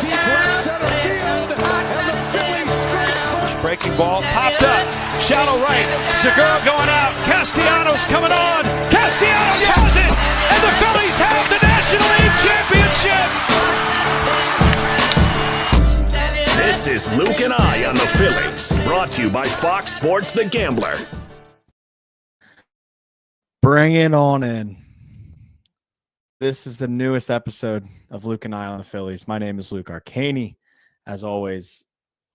deep left center field, and the Phillies strike. Breaking ball, popped up, shallow right, Segura going out, Castellanos coming on, Castellanos has it, and the Phillies have the National League Championship! This is Luke and I on the Phillies, brought to you by Fox Sports The Gambler. Bring it on in. This is the newest episode of Luke and I on the Phillies. My name is Luke Arcaney. As always,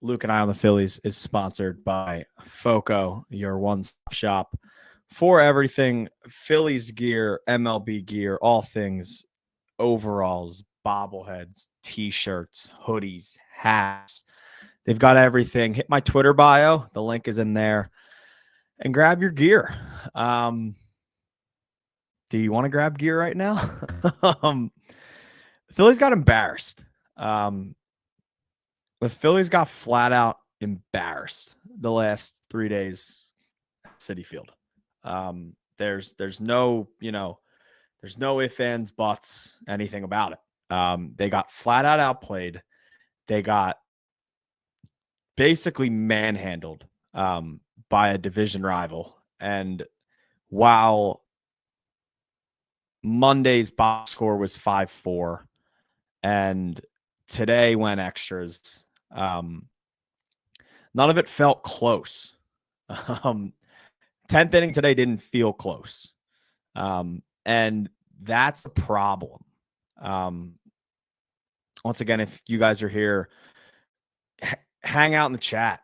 Luke and I on the Phillies is sponsored by FOCO, your one-stop shop for everything Phillies gear, MLB gear, all things overalls, bobbleheads, T-shirts, hoodies, hats. They've got everything. Hit my Twitter bio. The link is in there. And grab your gear. Do you want to grab gear right now? Phillies got embarrassed. The Phillies got flat out embarrassed the last 3 days at Citi Field. There's no, there's no ifs, ands, buts, anything about it. They got flat out outplayed. They got basically manhandled by a division rival. And while Monday's box score was 5-4, and today went extras, none of it felt close. 10th inning today didn't feel close. And that's the problem. Once again, if you guys are here, hang out in the chat.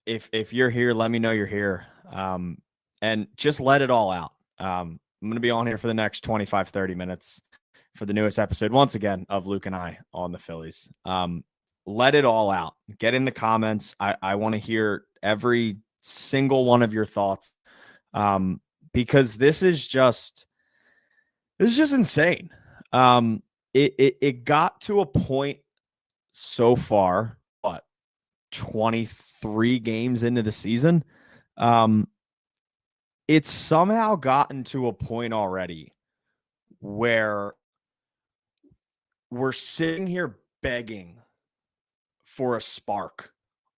If you're here, let me know you're here. And just let it all out. I'm going to be on here for the next 25, 30 minutes for the newest episode, once again, of Luke and I on the Phillies. Let it all out. Get in the comments. I want to hear every single one of your thoughts, because this is just insane. It got to a point so far, 23 games into the season. It's somehow gotten to a point already where we're sitting here begging for a spark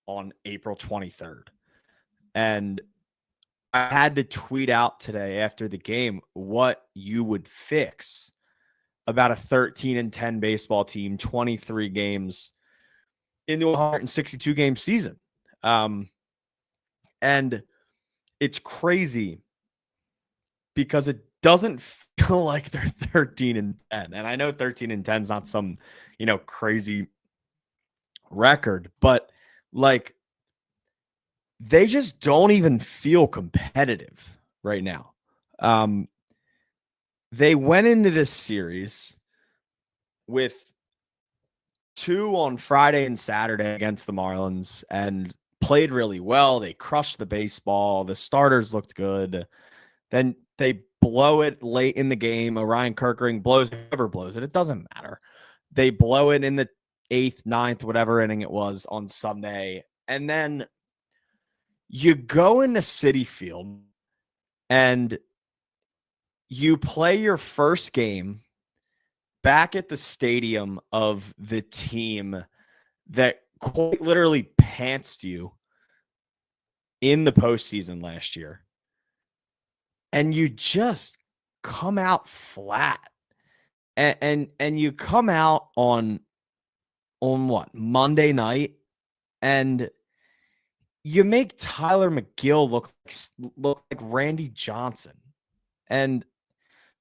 on April 23rd. And I had to tweet out today after the game what you would fix about a 13-10 baseball team, 23 games into a 162 game season. And it's crazy because it doesn't feel like they're 13-10. And I know 13-10 is not some, crazy record, but like they just don't even feel competitive right now. They went into this series with 2 on Friday and Saturday against the Marlins and played really well. They crushed the baseball. The starters looked good. Then they blow it late in the game. Orion Kirkering blows it, whoever blows it. It doesn't matter. They blow it in the 8th, 9th, whatever inning it was on Sunday. And then you go into Citi Field and you play your first game back at the stadium of the team that quite literally pantsed you in the postseason last year. And you just come out flat. And you come out on what? Monday night, and you make Tyler McGill look like Randy Johnson. And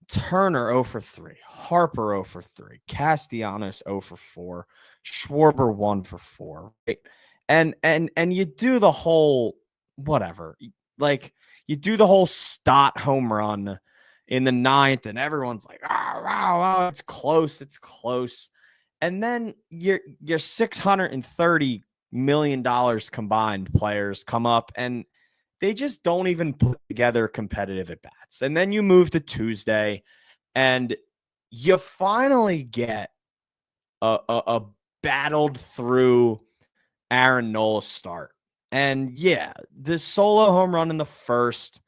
Turner 0 for 3, Harper 0 for 3, Castellanos 0 for 4, Schwarber 1 for 4, right? And you do the whole whatever, like you do the whole Stott home run in the 9th, and everyone's like, wow, it's close. And then your $630 million combined players come up and they just don't even put together competitive at-bats. And then you move to Tuesday and you finally get a battled through Aaron Nola start. And yeah, the solo home run in the first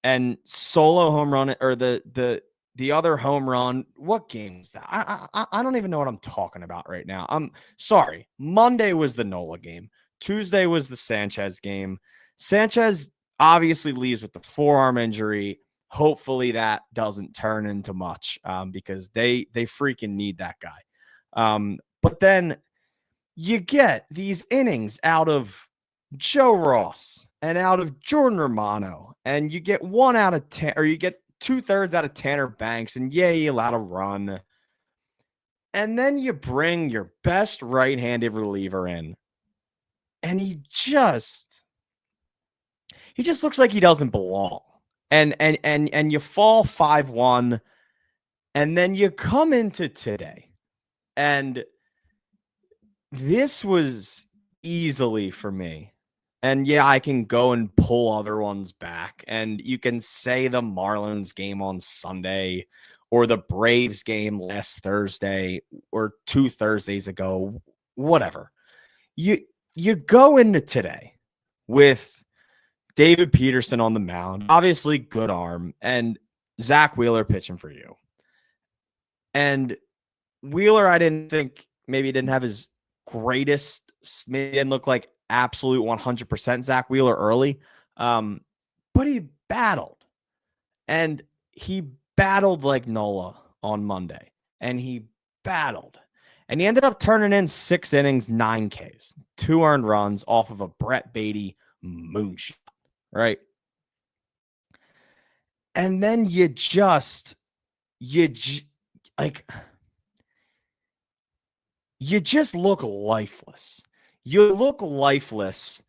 and solo home run, or the the other home run, what game is that? I don't even know what I'm talking about right now. I'm sorry. Monday was the Nola game. Tuesday was the Sanchez game. Sanchez obviously leaves with the forearm injury. Hopefully that doesn't turn into much because they freaking need that guy. But then you get these innings out of Joe Ross and out of Jordan Romano, and you get 1 out of 10, or you get 2/3 out of Tanner Banks, and yeah, you allowed a run. And then you bring your best right-handed reliever in, and he just looks like he doesn't belong. And you fall 5-1, and then you come into today, and this was easily for me. And yeah, I can go and pull other ones back. And you can say the Marlins game on Sunday or the Braves game last Thursday or 2 Thursdays ago, whatever. You go into today with David Peterson on the mound, obviously good arm, and Zach Wheeler pitching for you. And Wheeler, I didn't think maybe didn't have his greatest, maybe didn't look like absolute 100% Zach Wheeler early, but he battled. And he battled like Nola on Monday. And he battled. And he ended up turning in 6 innings, 9 Ks, 2 earned runs off of a Brett Beatty moonshot, right? And then you just look lifeless. You look lifeless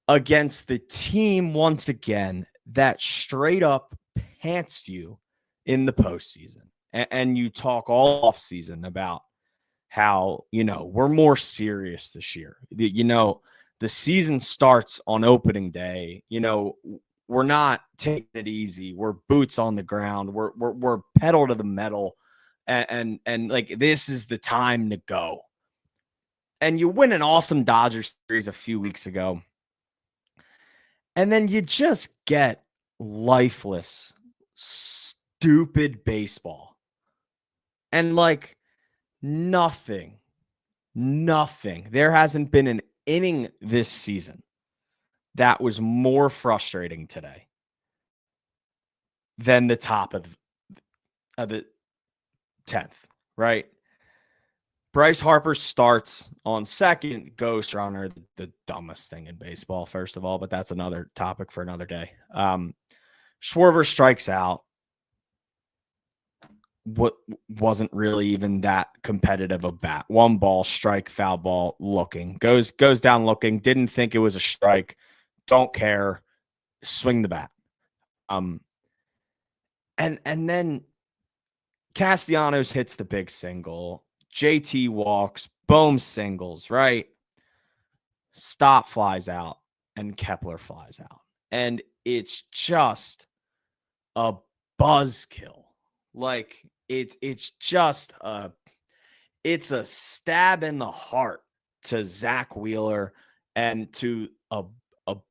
against the team once again that straight up pantsed you in the postseason. And you talk all off season about how, we're more serious this year. The season starts on opening day. We're not taking it easy. We're boots on the ground. We're pedal to the metal. And like, this is the time to go. And you win an awesome Dodgers series a few weeks ago. And then you just get lifeless, stupid baseball. And like nothing. There hasn't been an inning this season that was more frustrating today than the top of the 10th, right? Bryce Harper starts on second, ghost runner, the dumbest thing in baseball, first of all, but that's another topic for another day. Schwarber strikes out. What wasn't really even that competitive a bat. 1 ball, strike, foul ball, looking. Goes down looking, didn't think it was a strike, don't care, swing the bat. And then Castellanos hits the big single. JT walks, Bohm singles, right? Stott flies out, and Kepler flies out. And it's just a buzzkill. Like, it's just it's a stab in the heart to Zach Wheeler and to a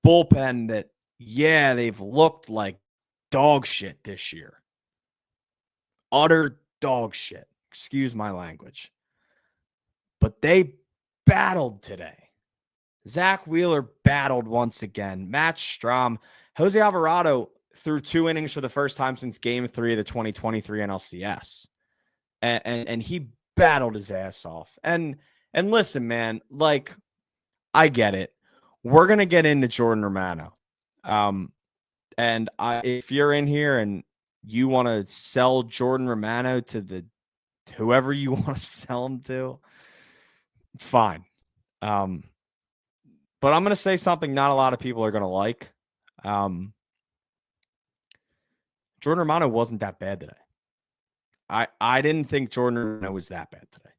bullpen that, yeah, they've looked like dog shit this year. Utter dog shit. Excuse my language. But they battled today. Zach Wheeler battled once again. Matt Strahm, Jose Alvarado threw 2 innings for the first time since Game 3 of the 2023 NLCS. And he battled his ass off. And listen, man, like, I get it. We're going to get into Jordan Romano. And if you're in here and you want to sell Jordan Romano to whoever you want to sell him to, fine. But I'm going to say something not a lot of people are going to like. Jordan Romano wasn't that bad today. I didn't think Jordan Romano was that bad today.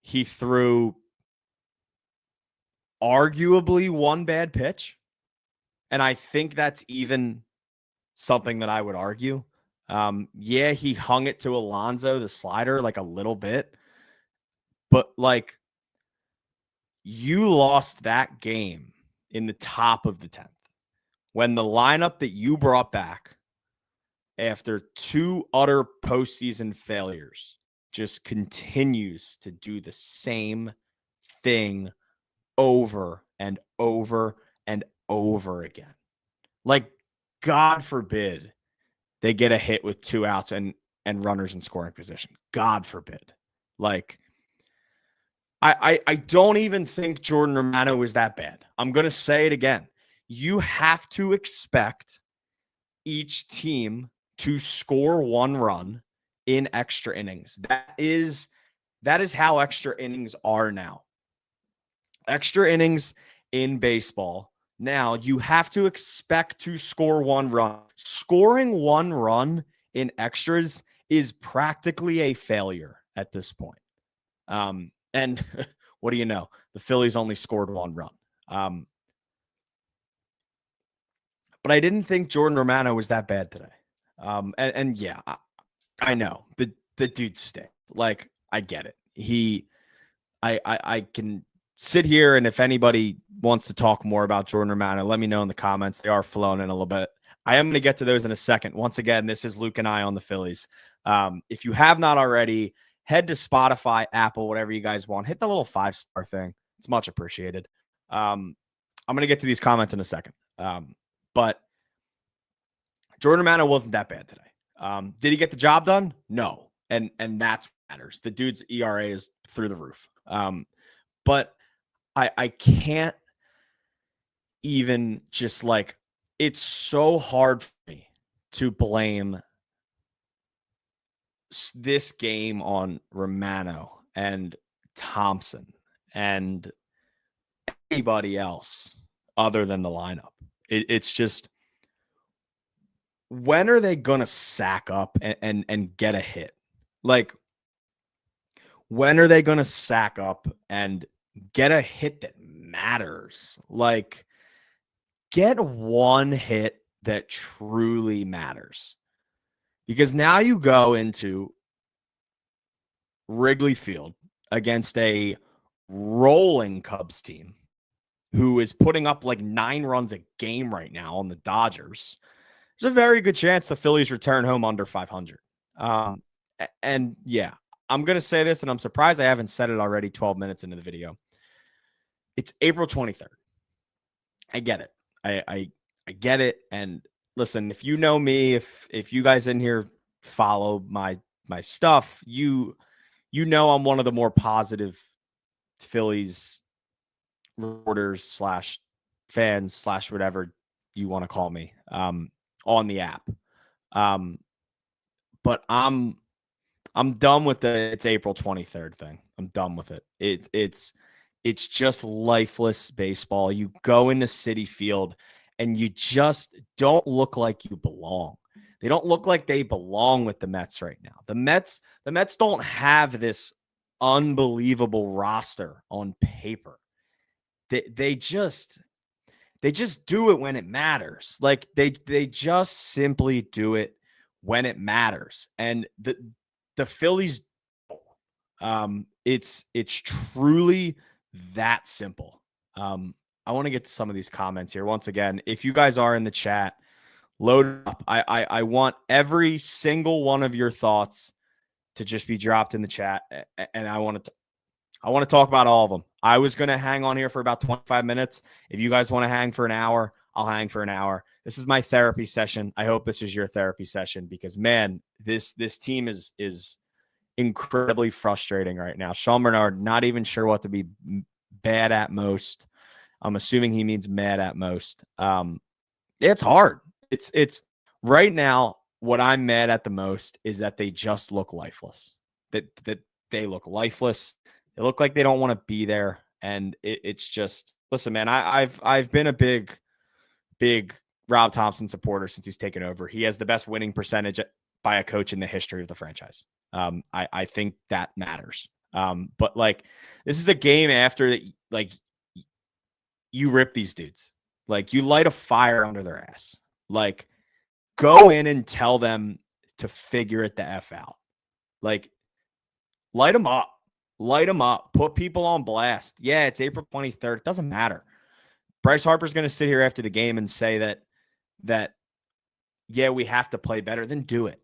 He threw arguably 1 bad pitch. And I think that's even something that I would argue. Yeah, he hung it to Alonso, the slider, like a little bit. But like, you lost that game in the top of the 10th when the lineup that you brought back after 2 utter postseason failures, just continues to do the same thing over and over and over again. Like, God forbid they get a hit with 2 outs and runners in scoring position. God forbid. Like, I don't even think Jordan Romano is that bad. I'm going to say it again. You have to expect each team to score 1 run in extra innings. That is how extra innings are now. Extra innings in baseball. Now, you have to expect to score 1 run. Scoring 1 run in extras is practically a failure at this point. And what do you know? The Phillies only scored 1 run. But I didn't think Jordan Romano was that bad today. And yeah, I know the dude stink. Like, I get it. I can sit here, and if anybody wants to talk more about Jordan Romano, let me know in the comments. They are flowing in a little bit. I am going to get to those in a second. Once again, this is Luke and I on the Phillies. If you have not already, head to Spotify, Apple, whatever you guys want. Hit the little 5-star thing. It's much appreciated. I'm going to get to these comments in a second. But Jordan Romano wasn't that bad today. Did he get the job done? No. And that's what matters. The dude's ERA is through the roof. But I can't even just, like, it's so hard for me to blame this game on Romano and Thompson and anybody else other than the lineup. It's just, when are they going to sack up and get a hit? Like, when are they going to sack up and get a hit that matters? Like, get 1 hit that truly matters. Because now you go into Wrigley Field against a rolling Cubs team who is putting up like 9 runs a game right now on the Dodgers. There's a very good chance the Phillies return home under 500. And yeah, I'm going to say this, and I'm surprised I haven't said it already 12 minutes into the video. It's April 23rd. I get it. I get it. And listen, if you know me, if you guys in here follow my stuff, you know I'm one of the more positive Phillies reporters / fans / whatever you want to call me on the app. But I'm done with it's April 23rd thing. I'm done with it. It's just lifeless baseball. You go into Citi Field and you just don't look like you belong. They don't look like they belong with the Mets right now. The Mets don't have this unbelievable roster on paper. They just do it when it matters. Like, they just simply do it when it matters. And the Phillies, it's truly that simple. I want to get to some of these comments here. Once again, if you guys are in the chat, load it up. I want every single one of your thoughts to just be dropped in the chat, and I want to talk about all of them. I was going to hang on here for about 25 minutes. If you guys want to hang for an hour, I'll hang for an hour. This is my therapy session. I hope this is your therapy session, because, man, this team is incredibly frustrating right now. Sean Bernard, not even sure what to be bad at most. I'm assuming he means mad at most. It's hard. It's right now, what I'm mad at the most is that they just look lifeless. That they look lifeless. They look like they don't want to be there. And it's just, listen, man, I've been a big Rob Thompson supporter since he's taken over. He has the best winning percentage by a coach in the history of the franchise. I think that matters. But, like, this is a game after that, like, you rip these dudes. Like, you light a fire under their ass. Like, go in and tell them to figure it the F out. Like, light them up. Light them up. Put people on blast. Yeah, it's April 23rd. It doesn't matter. Bryce Harper's going to sit here after the game and say that yeah, we have to play better, then do it.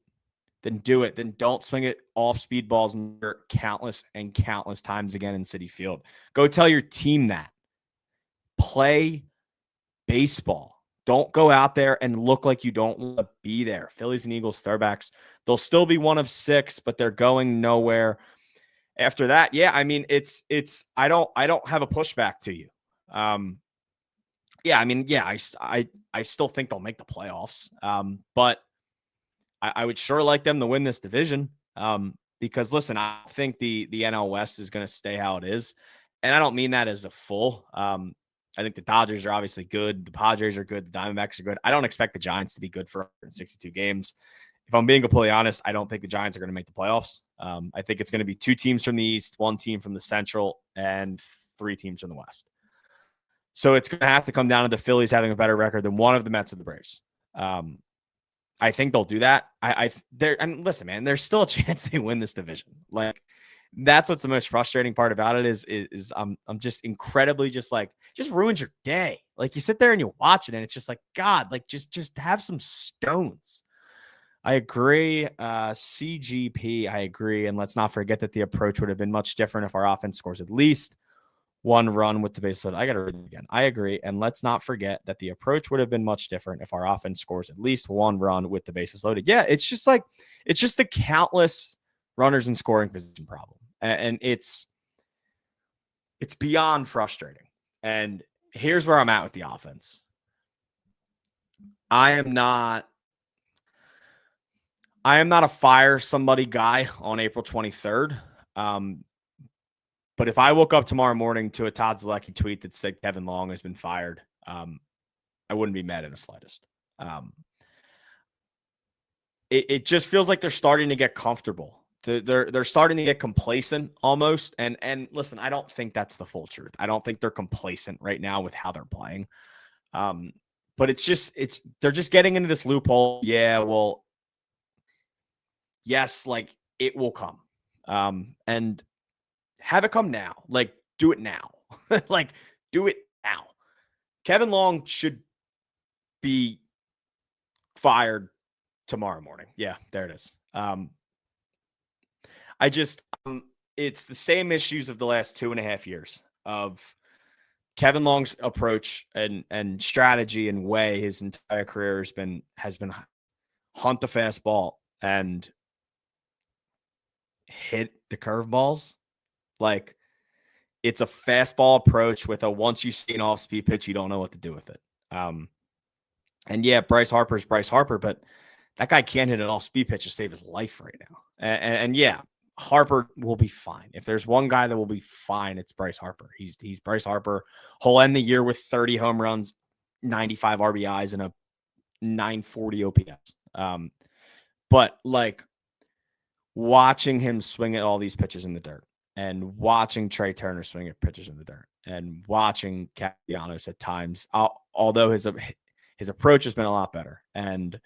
Then do it. Then don't swing it off speed balls in dirt countless and countless times again in Citi Field. Go tell your team that. Play baseball. Don't go out there and look like you don't want to be there. Phillies and Eagles throwbacks. They'll still be one of 6, but they're going nowhere. After that, yeah, I mean, I don't have a pushback to you. Yeah, I mean, yeah, I still think they'll make the playoffs. But I would sure like them to win this division. Because listen, I think the NL West is going to stay how it is. And I don't mean that as a full. I think the Dodgers are obviously good. The Padres are good. The Diamondbacks are good. I don't expect the Giants to be good for 162 games. If I'm being completely honest, I don't think the Giants are going to make the playoffs. I think it's going to be 2 teams from the East, 1 team from the Central, and 3 teams from the West. So it's going to have to come down to the Phillies having a better record than one of the Mets or the Braves. I think they'll do that. And listen, man, there's still a chance they win this division. Like, that's what's the most frustrating part about it is I'm just incredibly just ruins your day. Like, you sit there and you watch it and it's just like, God, like just have some stones. I agree. CGP, I agree. And let's not forget that the approach would have been much different if our offense scores at least 1 run with the bases loaded. I got to read it again. I agree. And let's not forget that the approach would have been much different if our offense scores at least 1 run with the bases loaded. Yeah, it's just the countless runners in scoring position problem. And it's beyond frustrating. And here's where I'm at with the offense. I am not a fire somebody guy on April 23rd. But if I woke up tomorrow morning to a Todd Zalecki tweet that said Kevin Long has been fired, I wouldn't be mad in the slightest. It just feels like they're starting to get comfortable. They're starting to get complacent almost. And listen, I don't think that's the full truth. I don't think they're complacent right now with how they're playing. But they're just getting into this loophole. Yeah, well, yes, like it will come. And have it come now. Like, do it now. Like, do it now. Kevin Long should be fired tomorrow morning. Yeah, there it is. It's the same issues of the last 2.5 years of Kevin Long's approach and strategy and way his entire career has been hunt the fastball and hit the curveballs. Like, it's a fastball approach with a once you see an off-speed pitch, you don't know what to do with it. And yeah, Bryce Harper's Bryce Harper, but that guy can't hit an off-speed pitch to save his life right now. And yeah, Harper will be fine. If there's one guy that will be fine, it's Bryce Harper. He's Bryce Harper. He'll end the year with 30 home runs, 95 RBIs, and a 940 OPS. But like, watching him swing at all these pitches in the dirt, and watching Trey Turner swing at pitches in the dirt, and watching Castellanos at times, although his approach has been a lot better, and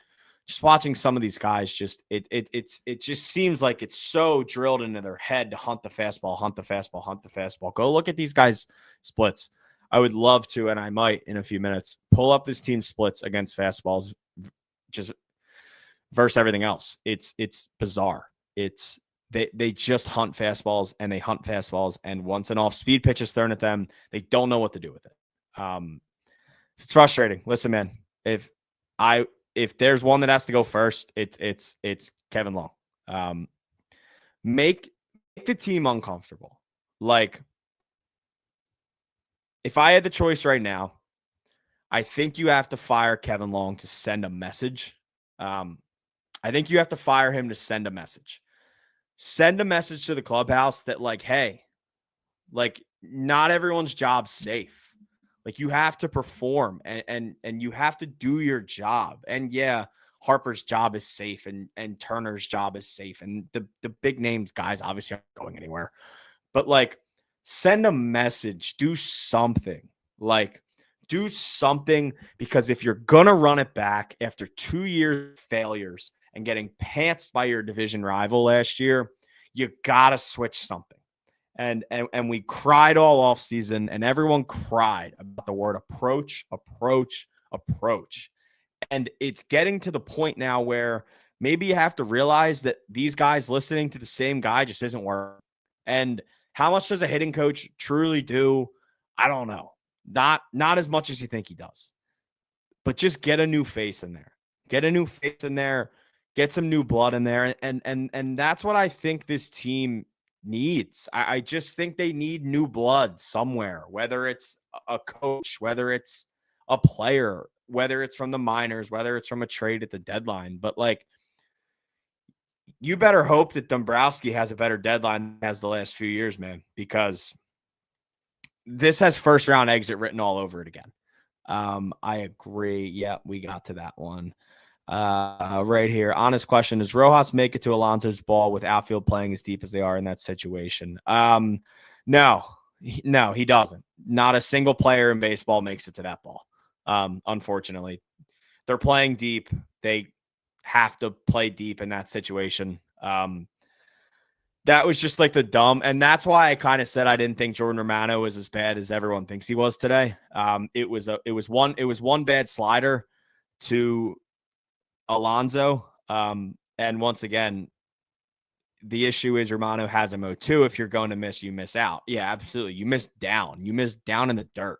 just watching some of these guys, it just seems like it's so drilled into their head to hunt the fastball, hunt the fastball, hunt the fastball. Go look at these guys' splits. I would love to, and I might in a few minutes, pull up this team's splits against fastballs, just versus everything else. It's bizarre. They just hunt fastballs, and they hunt fastballs, and once an off-speed pitch is thrown at them, they don't know what to do with it. It's frustrating. Listen, man, if there's one that has to go first, it's Kevin Long. Make the team uncomfortable. Like, if I had the choice right now, I think you have to fire Kevin Long to send a message. I think you have to fire him to send a message. Send a message to the clubhouse that, like, hey, like, not everyone's job's safe. Like, you have to perform and you have to do your job. And yeah, Harper's job is safe and Turner's job is safe. And the big names guys obviously aren't going anywhere. But like, send a message, do something. Like, do something, because if you're going to run it back after 2 years of failures and getting pantsed by your division rival last year, you got to switch something. And we cried all off season, and everyone cried about the word approach. And it's getting to the point now where maybe you have to realize that these guys listening to the same guy just isn't working. And how much does a hitting coach truly do? I don't know. Not as much as you think he does. But just get a new face in there. Get a new face in there. Get some new blood in there. And that's what I think this team needs. I just think they need new blood somewhere, whether it's a coach, whether it's a player, whether it's from the minors, whether it's from a trade at the deadline. But like, you better hope that Dombrowski has a better deadline than he has the last few years, man, because this has first round exit written all over it again. I agree. Yeah, we got to that one. Right here. Honest question. Does Rojas make it to Alonso's ball with outfield playing as deep as they are in that situation? No, he doesn't. Not a single player in baseball makes it to that ball. Unfortunately, they're playing deep. They have to play deep in that situation. That was just like the dumb, and that's why I kind of said I didn't think Jordan Romano was as bad as everyone thinks he was today. It was one bad slider to Alonso. And once again, the issue is Romano has a 0-2. If you're going to miss, you miss out. Yeah, absolutely. You miss down. You miss down in the dirt.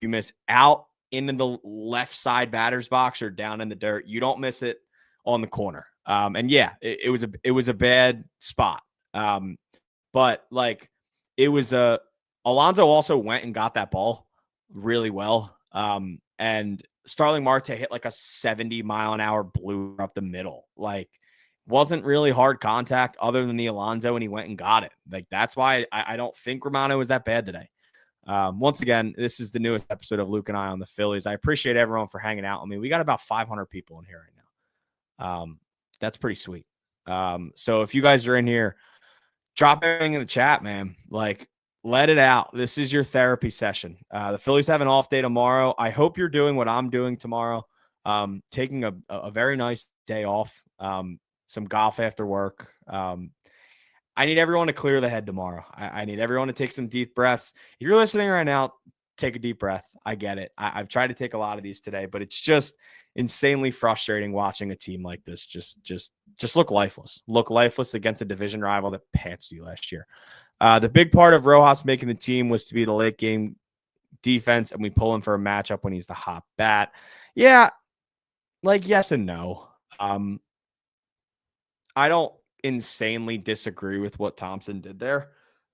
You miss out into the left side batter's box or down in the dirt. You don't miss it on the corner. And yeah, it was a bad spot. But like it was Alonso also went and got that ball really well. And Starling Marte hit like a 70-mile-an-hour blue up the middle. Like, wasn't really hard contact other than the Alonso, and he went and got it. Like, that's why I don't think Romano was that bad today. Once again, this is the newest episode of Luke and I on the Phillies. I appreciate everyone for hanging out with me. We got about 500 people in here right now. That's pretty sweet. So if you guys are in here, drop everything in the chat, man. Like, let it out. This is your therapy session. The Phillies have an off day tomorrow. I hope you're doing what I'm doing tomorrow. Taking a very nice day off. Some golf after work. I need everyone to clear the head tomorrow. I need everyone to take some deep breaths. If you're listening right now, take a deep breath. I get it. I've tried to take a lot of these today, but it's just insanely frustrating watching a team like this just look lifeless. Look lifeless against a division rival that pantsed you last year. The big part of Rojas making the team was to be the late game defense, and we pull him for a matchup when he's the hot bat. Yeah, like yes and no. I don't insanely disagree with what Thompson did there.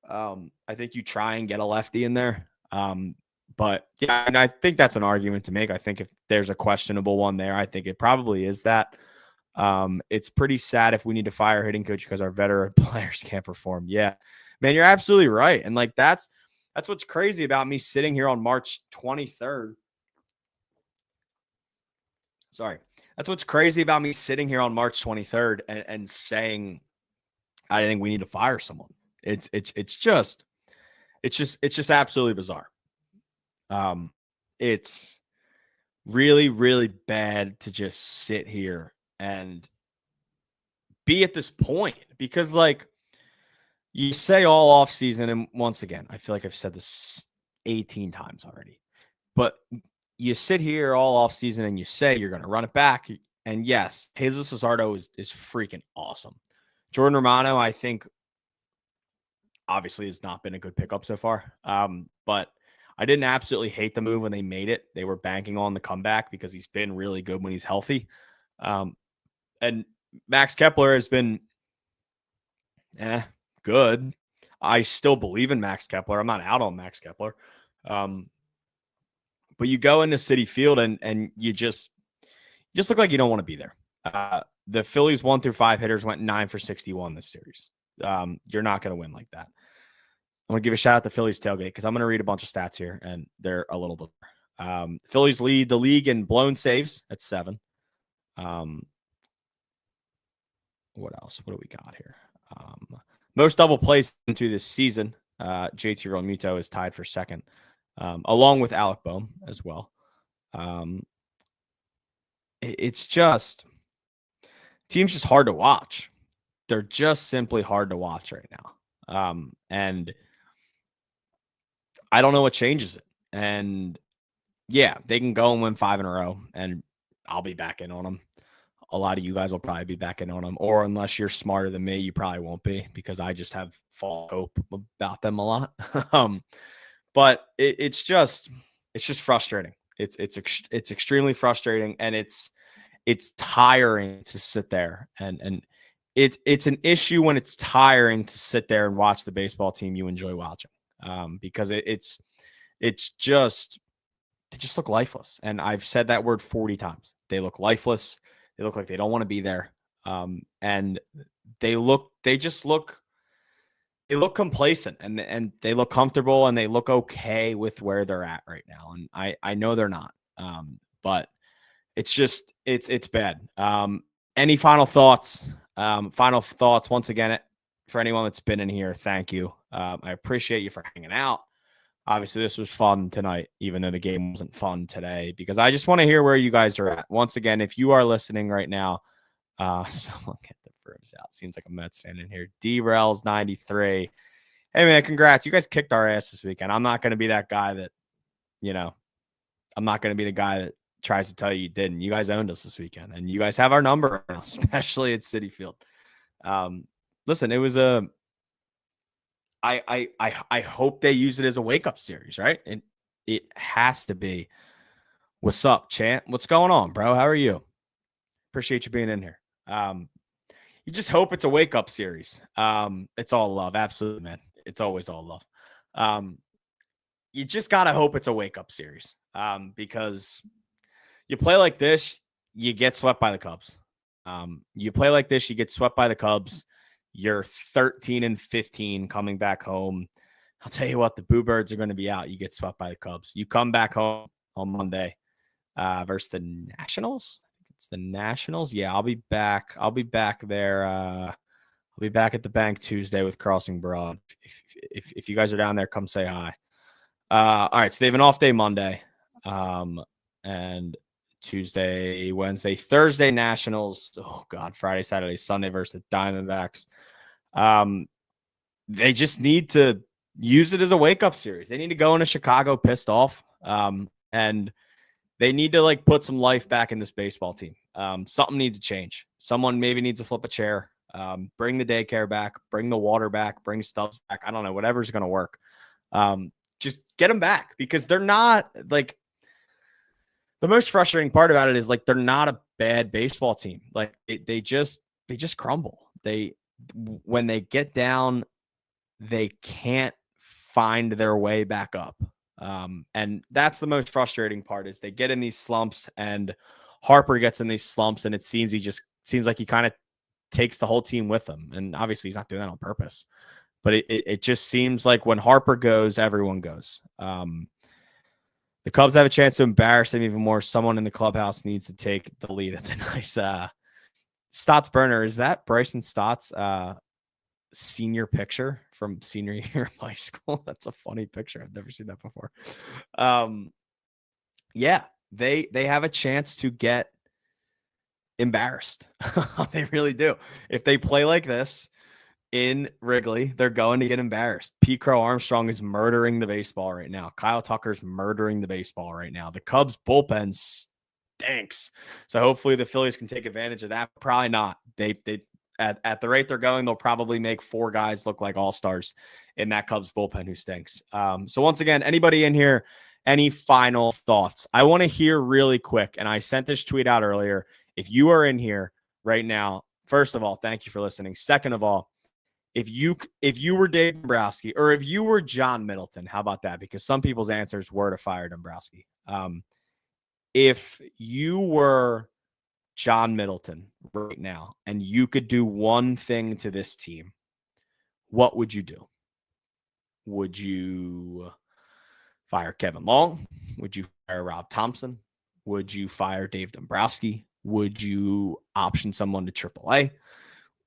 I think you try and get a lefty in there. But yeah, and I think that's an argument to make. I think if there's a questionable one there, I think it probably is that. It's pretty sad if we need to fire a hitting coach because our veteran players can't perform. Yeah, man, you're absolutely right. And like, that's what's crazy about me sitting here on March 23rd. Sorry. That's what's crazy about me sitting here on March 23rd and saying, I think we need to fire someone. It's just absolutely bizarre. It's really, really bad to just sit here and be at this point because like you say all off season, and once again, I feel like I've said this 18 times already, but you sit here all off season and you say you're going to run it back. And yes, Jesus Luzardo is freaking awesome. Jordan Romano, I think, obviously has not been a good pickup so far. But I didn't absolutely hate the move when they made it. They were banking on the comeback because he's been really good when he's healthy. And Max Kepler has been good. I still believe in Max Kepler. I'm not out on Max Kepler. But you go into Citi Field and you just look like you don't want to be there. The Phillies 1 through 5 hitters went 9 for 61 this series. You're not going to win like that. I'm going to give a shout out to Phillies tailgate because I'm going to read a bunch of stats here, and they're a little bit. Phillies lead the league in blown saves at 7. What else? What do we got here? Most double plays into this season. JT Realmuto is tied for second, along with Alec Boehm as well. It's just teams just hard to watch. They're just simply hard to watch right now. And I don't know what changes it. And yeah, they can go and win 5 in a row. And I'll be back in on them. A lot of you guys will probably be back in on them, or unless you're smarter than me, you probably won't be, because I just have false hope about them a lot. But it's just frustrating. It's extremely frustrating, and it's tiring to sit there, and it's an issue when it's tiring to sit there and watch the baseball team you enjoy watching, because it's just, they just look lifeless. And I've said that word 40 times. They look lifeless. They look like they don't want to be there. And they look complacent, and they look comfortable, and they look okay with where they're at right now. And I know they're not. But it's just, it's bad. Any final thoughts? Once again, for anyone that's been in here, thank you. I appreciate you for hanging out. Obviously, this was fun tonight, even though the game wasn't fun today, because I just want to hear where you guys are at. Once again, if you are listening right now, someone get the brooms out. Seems like a Mets fan in here. D-Rels 93. Hey, man, congrats. You guys kicked our ass this weekend. I'm not going to be that guy that, I'm not going to be the guy that tries to tell you didn't. You guys owned us this weekend, and you guys have our number now, especially at Citi Field. Listen, it was I hope they use it as a wake-up series, right? And it has to be. What's up, Chant? What's going on, bro? How are you? Appreciate you being in here. You just hope it's a wake-up series. It's all love. Absolutely, man. It's always all love. You just got to hope it's a wake-up series, because you play like this, you get swept by the Cubs. You play like this, you get swept by the Cubs. You're 13-15 coming back home. I'll tell you what, the Boo Birds are going to be out. You get swept by the Cubs. You come back home on Monday versus the Nationals. I think it's the Nationals. Yeah, I'll be back. I'll be back there. I'll be back at the bank Tuesday with Crossing Broad. If you guys are down there, come say hi. All right, so they have an off day Monday. And Tuesday, Wednesday, Thursday, Nationals. Oh, God, Friday, Saturday, Sunday versus the Diamondbacks. They just need to use it as a wake-up series. They need to go into Chicago pissed off, and they need to, put some life back in this baseball team. Something needs to change. Someone maybe needs to flip a chair, bring the daycare back, bring the water back, bring Stubbs back. I don't know, whatever's going to work. Just get them back, because they're not, the most frustrating part about it is they're not a bad baseball team. They just crumble. When they get down, they can't find their way back up. And that's the most frustrating part, is they get in these slumps, and Harper gets in these slumps, and it seems like he kind of takes the whole team with him. And obviously he's not doing that on purpose, but it just seems like when Harper goes, everyone goes. The Cubs have a chance to embarrass them even more. Someone in the clubhouse needs to take the lead. That's a nice Stotts burner. Is that Bryson Stotts senior picture from senior year of high school? That's a funny picture. I've never seen that before. Yeah, they have a chance to get embarrassed. They really do. If they play like this in Wrigley, they're going to get embarrassed. Pete Crow Armstrong is murdering the baseball right now. Kyle Tucker's murdering the baseball right now. The Cubs bullpen stinks. So hopefully the Phillies can take advantage of that. Probably not. They at the rate they're going, they'll probably make 4 guys look like all-stars in that Cubs bullpen who stinks. So once again, anybody in here, any final thoughts? I want to hear really quick, and I sent this tweet out earlier. If you are in here right now, first of all, thank you for listening. Second of all, if you were Dave Dombrowski, or if you were John Middleton, how about that? Because some people's answers were to fire Dombrowski. If you were John Middleton right now, and you could do one thing to this team, what would you do? Would you fire Kevin Long? Would you fire Rob Thompson? Would you fire Dave Dombrowski? Would you option someone to AAA?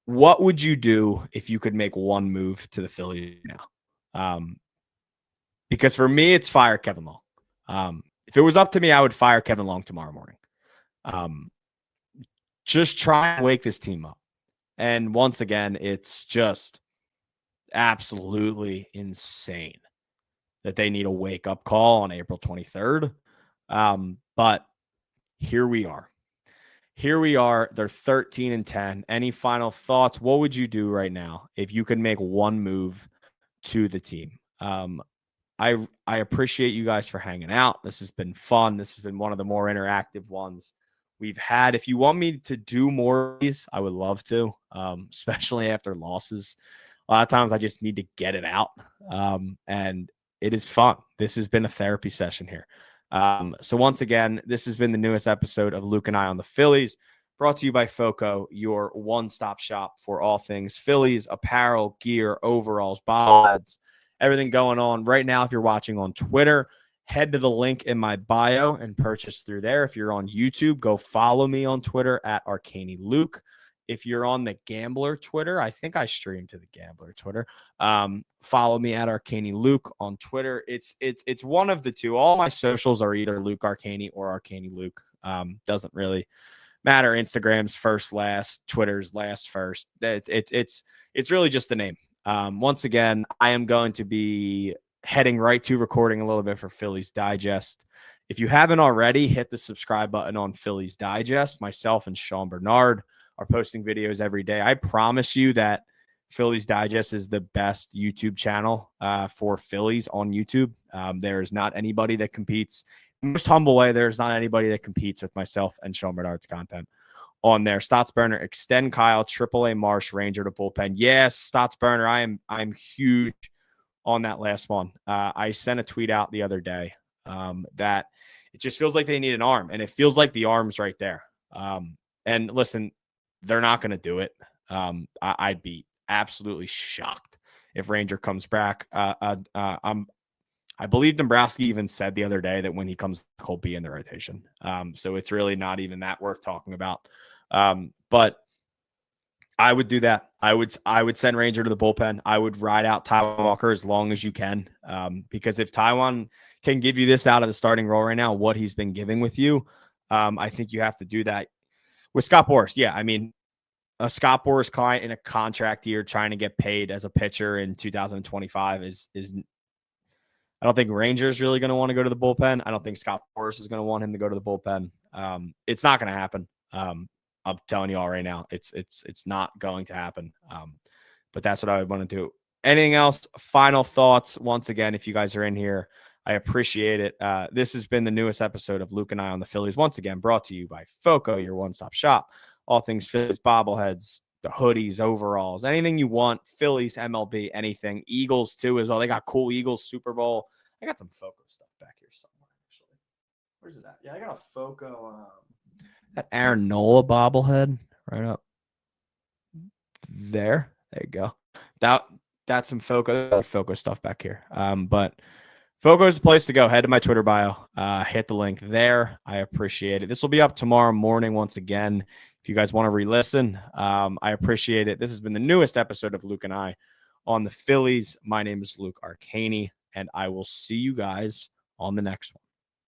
What would you do if you could make one move to the Phillies now? Because for me, it's fire Kevin Long. If it was up to me, I would fire Kevin Long tomorrow morning. Just try and wake this team up. And once again, it's just absolutely insane that they need a wake-up call on April 23rd. But here we are. here we are. They're 13-10. Any final thoughts? What would you do right now if you could make one move to the team? I appreciate you guys for hanging out. This has been fun. This has been one of the more interactive ones we've had. If you want me to do more of these, I would love to, especially after losses. A lot of times I just need to get it out, and it is fun. This has been a therapy session here. So once again, this has been the newest episode of Luke and I on the Phillies, brought to you by FOCO, your one-stop shop for all things Phillies, apparel, gear, overalls, bobbleheads, everything going on right now. If you're watching on Twitter, head to the link in my bio and purchase through there. If you're on YouTube, go follow me on Twitter at ArcaniLuke. If you're on the Gambler Twitter, I think I stream to the Gambler Twitter. Follow me at ArcaniLuke on Twitter. It's one of the two. All my socials are either Luke Arcani or ArcaniLuke. Doesn't really matter. Instagram's first, last. Twitter's last, first. It's really just the name. Once again, I am going to be heading right to recording a little bit for Phillies Digest. If you haven't already, hit the subscribe button on Phillies Digest. Myself and Sean Bernard are posting videos every day. I promise you that Phillies Digest is the best YouTube channel for Phillies on YouTube. There is not anybody that competes. In the most humble way, there's not anybody that competes with myself and Sean Bernard's content on there. Stats Burner, extend Kyle, AAA Marsh, Ranger to bullpen. Yes, Stats Burner, I'm huge on that last one. I sent a tweet out the other day that it just feels like they need an arm, and it feels like the arm's right there. And listen, they're not going to do it. I'd be absolutely shocked if Ranger comes back. I believe Dombrowski even said the other day that when he comes back, he'll be in the rotation. So it's really not even that worth talking about. But I would do that. I would send Ranger to the bullpen. I would ride out Taiwan Walker as long as you can. Because if Taiwan can give you this out of the starting role right now, what he's been giving with you, I think you have to do that. With Scott Boras, yeah, I mean, a Scott Boras client in a contract year trying to get paid as a pitcher in 2025 is I don't think Ranger's really going to want to go to the bullpen. I don't think Scott Boras is going to want him to go to the bullpen. It's not going to happen. I'm telling you all right now, it's not going to happen. But that's what I would want to do. Anything else? Final thoughts? Once again, if you guys are in here, I appreciate it. This has been the newest episode of Luke and I on the Phillies. Once again, brought to you by FOCO, your one-stop shop. All things Phillies, bobbleheads, the hoodies, overalls, anything you want. Phillies, MLB, anything. Eagles, too, as well. They got cool Eagles Super Bowl. I got some FOCO stuff back here somewhere, actually. Where's it at? Yeah, I got a FOCO. That Aaron Nola bobblehead right up there. There you go. That's some FOCO stuff back here. But FOCO is the place to go. Head to my Twitter bio. Hit the link there. I appreciate it. This will be up tomorrow morning once again. If you guys want to re-listen, I appreciate it. This has been the newest episode of Luke and I on the Phillies. My name is Luke Arcani, and I will see you guys on the next one.